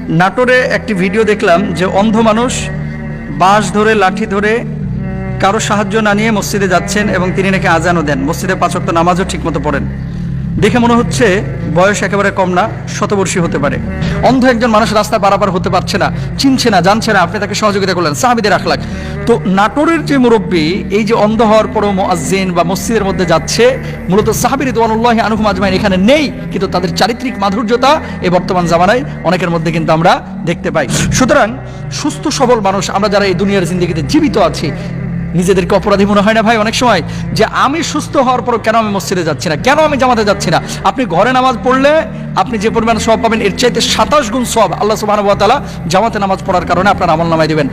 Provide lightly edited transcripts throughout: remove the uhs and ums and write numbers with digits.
নাটোরে একটি ভিডিও দেখলাম যে অন্ধ মানুষ বাঁশ ধরে লাঠি ধরে কারো সাহায্য না নিয়ে মসজিদে যাচ্ছেন এবং তিনি নাকি আজানও দেন, মসজিদে 5 ওয়াক্ত নামাজও ঠিকমতো পড়েন। দেখে মনে হচ্ছে বয়স একেবারে কম না, শতবর্ষী হতে পারে। অন্ধ একজন মানুষ রাস্তায় পারাপার হতে পারছে না, চিনছে না, জানছে না, আপনি তাকে সহযোগিতা করলেন। সাহাবীদের আখলাক। তো নাটোরের যে মুরব্বী এই যে অন্ধ হওয়ার পরও মুয়াজ্জিন বা মসজিদের মধ্যে যাচ্ছে, মূলত সাহাবী রিদওয়ানুল্লাহি আনহুম আজমাইন এখানে নেই, কিন্তু তাদের চারিত্রিক মাধুর্যতা এই বর্তমান জামানায় অনেকের মধ্যে কিন্তু আমরা দেখতে পাই। সুতরাং সুস্থ সবল মানুষ আমরা যারা এই দুনিয়ার জিন্দেগিতে জীবিত আছি, নিজেদেরকে অপরাধী মনে হয় না ভাই অনেক সময়, যে আমি সুস্থ হওয়ার পর কেন আমি মসজিদে যাচ্ছি না, কেন আমি জামাতে যাচ্ছি না? আপনি ঘরে নামাজ পড়লে আপনি যে পরিমাণ সওয়াব পাবেন এর চাইতে 27 গুণ সওয়াব আল্লাহ সুবহানাহু ওয়া তাআলা জামাতে নামাজ পড়ার কারণে আপনার আমলনামায় দিবেন।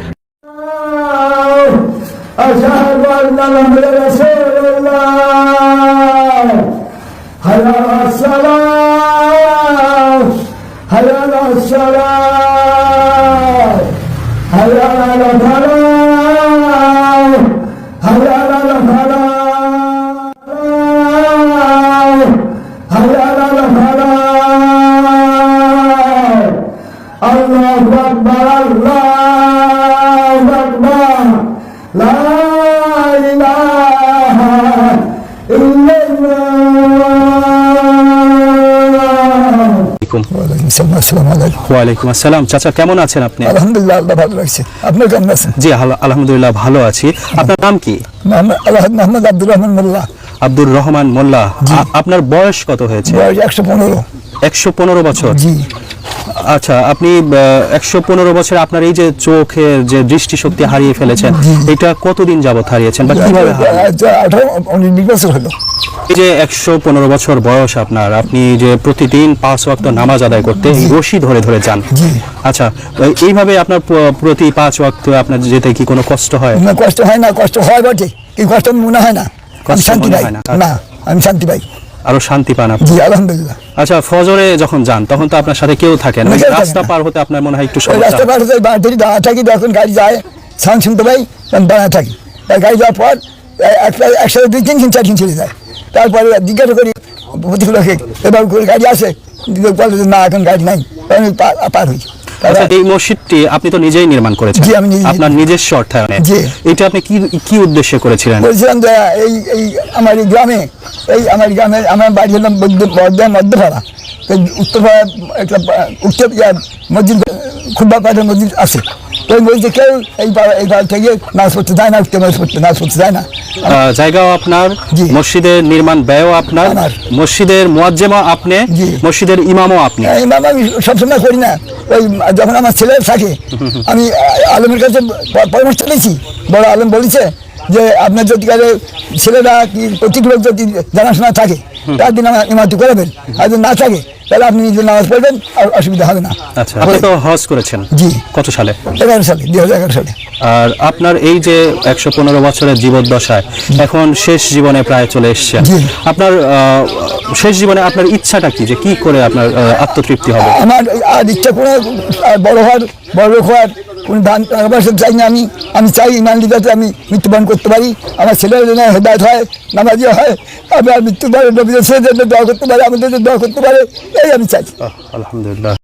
আশহাদু আন্না মুহাম্মাদার রাসূলুল্লাহ, হাইয়া আলাস সালাহ, হাইয়া আলাস সালাহ, হাইয়া আলাল ফালাহ, হাইয়া আলাল ফালাহ, হাইয়া আলাল ফালাহ। আল্লাহু আকবার, আল্লাহু আকবার, লা ইলাহা ইল্লাল্লাহ। ওয়ালাইকুম আসসালাম। চাচা কেমন আছেন আপনি? আলহামদুলিল্লাহ, আল্লাহ ভালো রাখছে। আপনি কেমন আছেন? জি আলহামদুলিল্লাহ ভালো আছি। আপনার নাম কি? মোহাম্মদ আব্দুর রহমান মোল্লা। আব্দুর রহমান মোল্লা। আপনার বয়স কত হয়েছে? বয়স 115। 115 বছর। জি। আচ্ছা, আপনি 115 বছর আপনার এই যে চোখের যে দৃষ্টিশক্তি হারিয়ে ফেলেছেন, এটা কতদিন যাবত হারিয়েছেন বা কিভাবে হারিয়েছেন? 18-19 বছর হলো। এই যে 115 বছর বয়স আপনার, আপনি যে প্রতিদিন 5 ওয়াক্ত নামাজ আদায় করতে রশি ধরে ধরে যান। আচ্ছা, এইভাবে আপনার প্রতি 5 ওয়াক্ত আপনার যেতে কি কোনো কষ্ট হয়? না, কষ্ট হয় না। কষ্ট হয় বটে, কি কষ্ট মনে হয় না। আমি শান্তি পাই না, আমি শান্তি পাই। আরো শান্তি পান আপনি? জি আলহামদুলিল্লাহ। আচ্ছা, ফজরে যখন যান তখন তো আপনার সাথে কেউ থাকে না, রাস্তা পার হতে আপনার মনে হয় একটু সমস্যা? রাস্তা পার হতে দাঁড়া থাকি, যখন গাড়ি যায় সাউন্ড শুনতে পাই তখন দাঁড়া থাকি। গাড়ি যাওয়ার পর একসাথে 2-3 4 চলে যায়। তারপরে জিজ্ঞাসা করি প্রতিগুলোকে, এবার গাড়ি আসে, বলে না এখন গাড়ি নাই, আমি পার হই। আচ্ছা, এই মসজিদটি আপনি তো নিজেই নির্মাণ করেছেন? জি, আমি আপনার নিজস্ব অর্থায়নে। এটা আপনি কি উদ্দেশ্যে করেছিলেন? বলছিলাম যে এই আমার গ্রামে, আমার বাড়ি হলাম মধ্যপাড়া, উত্তরপাড়া একটা মসজিদ, খুববা পাড়ার মসজিদ আছে। তো বলছে কেউ এই পাড়া থেকে নাচ পড়তে যায় না, নাচ পড়তে যায় না। জায়গাও আপনার, মসজিদের নির্মাণ ব্যয়ও আপনার, মসজিদের মুয়াজ্জিমও আপনি, মসজিদের ইমামও আপনি। ইমাম আমি সবসময় করি না, ওই যখন আমার ছেলে থাকে আমি আলমের কাছে পরামর্শ নিয়েছি। বড় আলম বলেছে যে আপনার যদি কারো ছেলেরা কি প্রত্যেক লোক যদি জানাশোনা থাকে তার দিন আমার ইমামতি করাবেন, আর যদি না থাকে তাহলে আপনি নিজের নামাজ পড়বেন, আর অসুবিধা হবে না। আচ্ছা, আপনি তো হজ করেছেন? জি। কত সালে? 11 সালে, 2011 সালে। আর আপনার এই যে 115 বছরের জীবদ্দশায় এখন শেষ জীবনে প্রায় চলে এসেছেন, আপনার শেষ জীবনে আপনার ইচ্ছাটা কি, যে কি করে আপনার আত্মতৃপ্তি হবে? আমার আর ইচ্ছা করে বড় হওয়ার, বড় লোক হওয়ার কোনো দান চাই না। আমি চাই ইমান লিগাতে আমি মৃত্যুবরণ করতে পারি, আমার ছেলের জন্য হেদায়েত হয়, নামাজি হয়, আমি আর মৃত্যুবরণ দোয়া করতে পারে, আমাদের দোয়া করতে পারে, এই আমি চাই। আলহামদুলিল্লাহ।